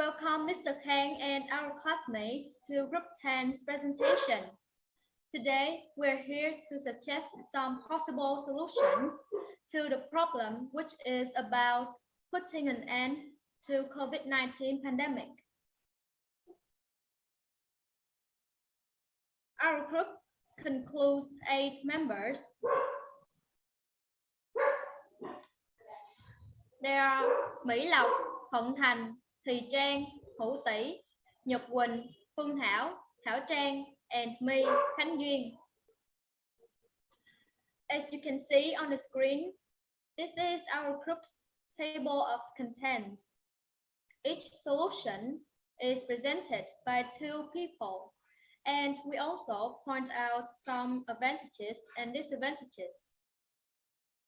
Welcome Mr. Khang and our classmates to Group 10's presentation. Today, we're here to suggest some possible solutions to the problem, which is about putting an end to COVID-19 pandemic. Our group concludes 8 members. They are Mỹ Lộc, Thuận Thành, Thùy Trang, Hữu Tỷ, Nhật Quỳnh, Phương Thảo, Thảo Trang, and me, Khánh Duyên. As you can see on the screen, this is our group's table of content. Each solution is presented by 2 people, and we also point out some advantages and disadvantages.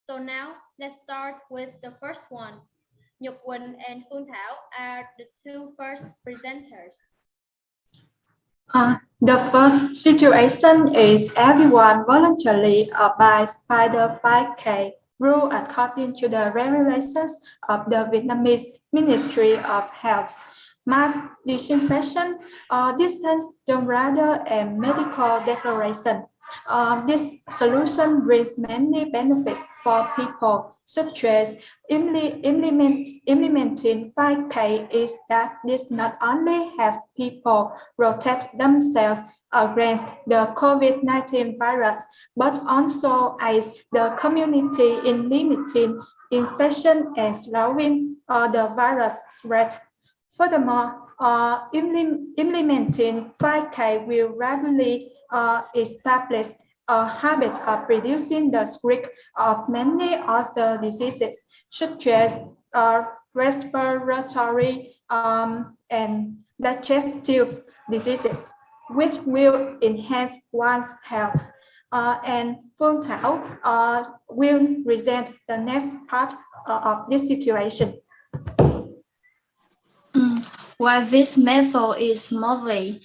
So now, let's start with the first one. Nhật Quỳnh and Phương Thảo are the 2 first presenters. The first situation is everyone voluntarily abides by the 5K rule according to the regulations of the Vietnamese Ministry of Health. Mask disinfection, distance, don't and medical declaration. This solution brings many benefits for people, such as implementing 5K is that this not only helps people protect themselves against the COVID-19 virus, but also aids the community in limiting infection and slowing the virus spread. Furthermore, implementing 5K will gradually establish a habit of reducing the risk of many other diseases, such as respiratory and digestive diseases, which will enhance one's health. And Phương Thảo will present the next part of this situation. While this method is mostly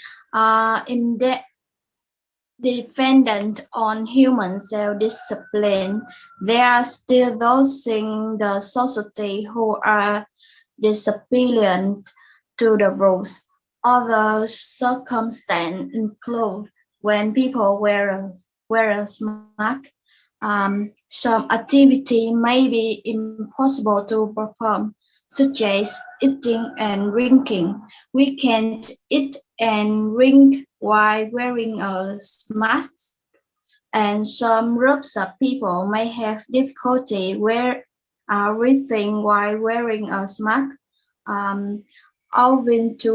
dependent on human self-discipline, there are still those in the society who are disciplined to the rules. Other circumstances include when people wear a mask. Some activity may be impossible to perform, such as eating and drinking. We can't eat and drink while wearing a mask, and some groups of people may have difficulty breathing while wearing a mask, owing to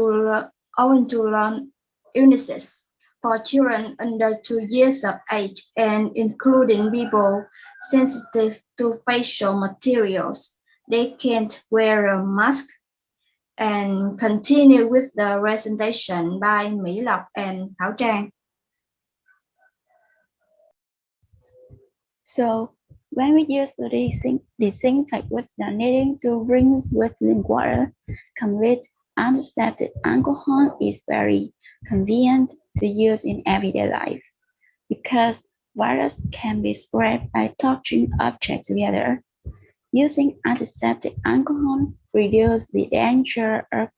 lung illnesses. For children under 2 years of age and including people sensitive to facial materials, they can't wear a mask. And continue with the presentation by Mỹ Lộc and Thảo Trang. So, when we use the disinfect with the needing to rinse with clean water, complete antiseptic alcohol is very convenient to use in everyday life because virus can be spread by touching objects together. Using antiseptic alcohol reduces the danger of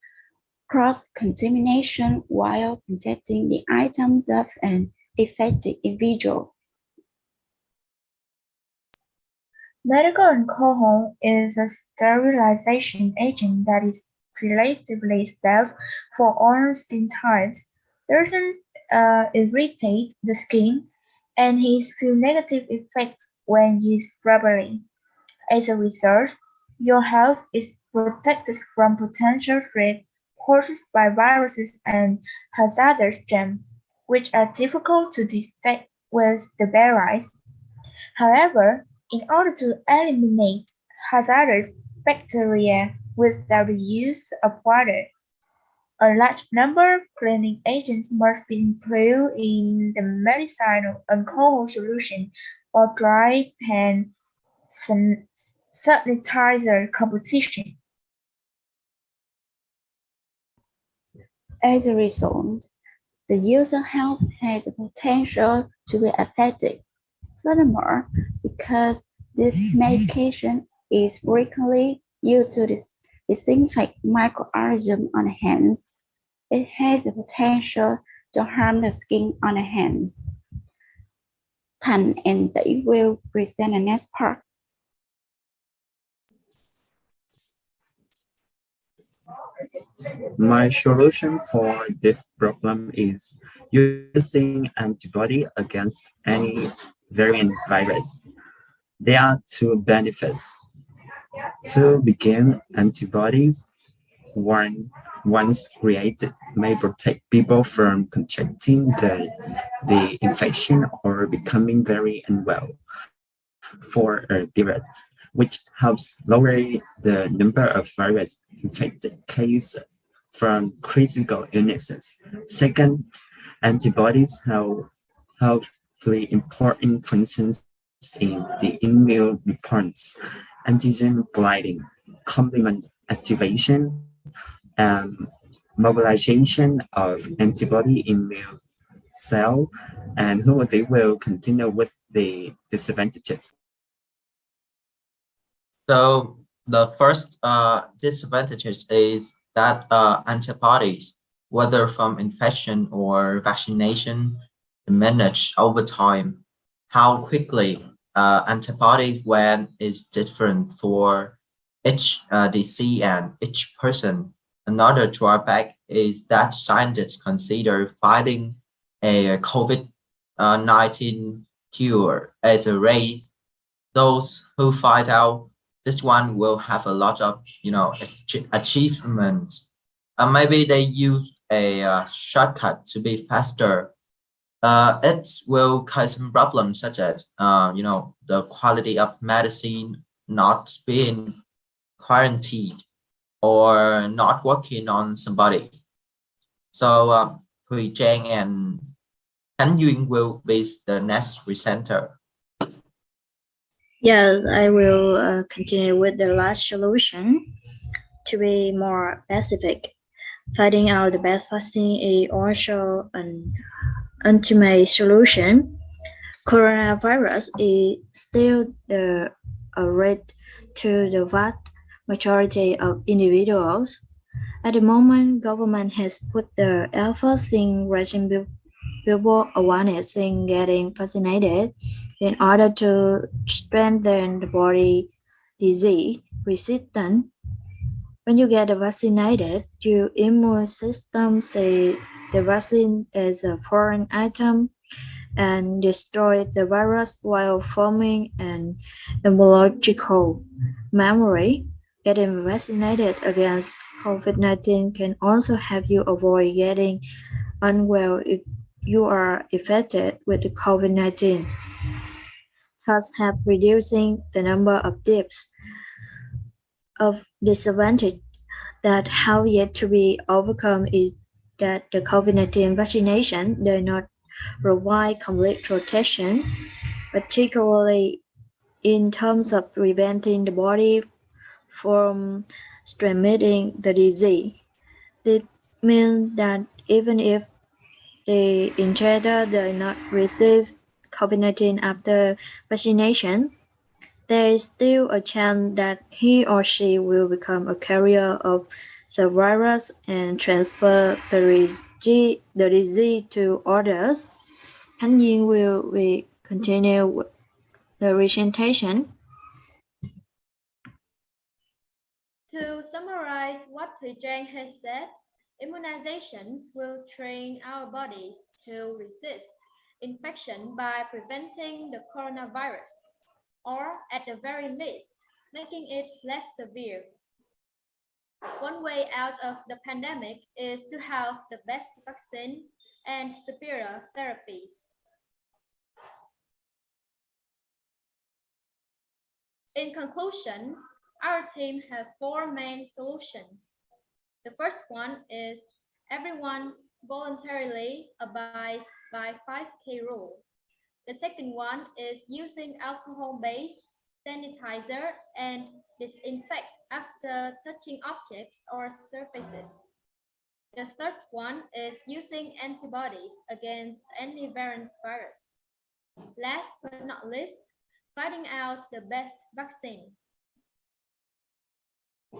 cross-contamination while protecting the items of an affected individual. Medical alcohol is a sterilization agent that is relatively safe for all skin types. Doesn't irritate the skin and has few negative effects when used properly. As a result, your health is protected from potential threats caused by viruses and hazardous germs, which are difficult to detect with the bare eyes. However, in order to eliminate hazardous bacteria without the use of water, a large number of cleaning agents must be included in the medicinal alcohol solution or dry hand sanitizer composition. As a result, the user health has the potential to be affected. Furthermore, because this medication is frequently used to disinfect microorganisms on the hands. It has the potential to harm the skin on the hands. Thành and Tỷ will present the next part. My solution for this problem is using antibody against any variant virus. There are two benefits. To begin, antibodies, once created, may protect people from contracting the infection or becoming very unwell for a period, which helps lower the number of virus infected cases from critical illnesses. Second, antibodies have three important functions in the immune response: antigen binding, complement activation, and mobilization of antibody immune cell, and who they will continue with the disadvantages. So the first disadvantages is that antibodies, whether from infection or vaccination, diminish over time. How quickly antibodies when is different for each disease and each person. Another drawback is that scientists consider finding a COVID-19 cure as a race. Those who find out this one will have a lot of achievements. Maybe they use a shortcut to be faster. It will cause some problems such as the quality of medicine not being quarantined or not working on somebody. So Hui Chang and Can Yuen will be the next presenter. Yes, I will continue with the last solution. To be more specific, finding out the best vaccine is also an ultimate solution. Coronavirus is still the threat to the vast majority of individuals. At the moment, government has put the efforts in raising people awareness in getting vaccinated in order to strengthen the body disease resistance. When you get vaccinated, your immune system sees the vaccine as a foreign item and destroy the virus while forming an immunological memory. Getting vaccinated against COVID-19 can also help you avoid getting unwell if you are infected with COVID-19, thus help reducing the number of deaths. Of disadvantage that have yet to be overcome is that the COVID-19 vaccination does not provide complete protection, particularly in terms of preventing the body from transmitting the disease. This means that even if the injector does not receive COVID-19 after vaccination, there is still a chance that he or she will become a carrier of the virus and transfer the disease to others. Khang will continue with the presentation. To summarize what Thủy Trang has said, immunizations will train our bodies to resist infection by preventing the coronavirus, or at the very least, making it less severe. One way out of the pandemic is to have the best vaccine and superior therapies. In conclusion, our team have four main solutions. The first one is everyone voluntarily abides by 5K rule. The second one is using alcohol-based sanitizer and disinfect after touching objects or surfaces. The third one is using antibodies against any variant virus. Last but not least, finding out the best vaccine.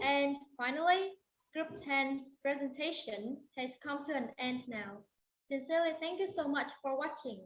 And finally, Group 10's presentation has come to an end now. Sincerely, thank you so much for watching.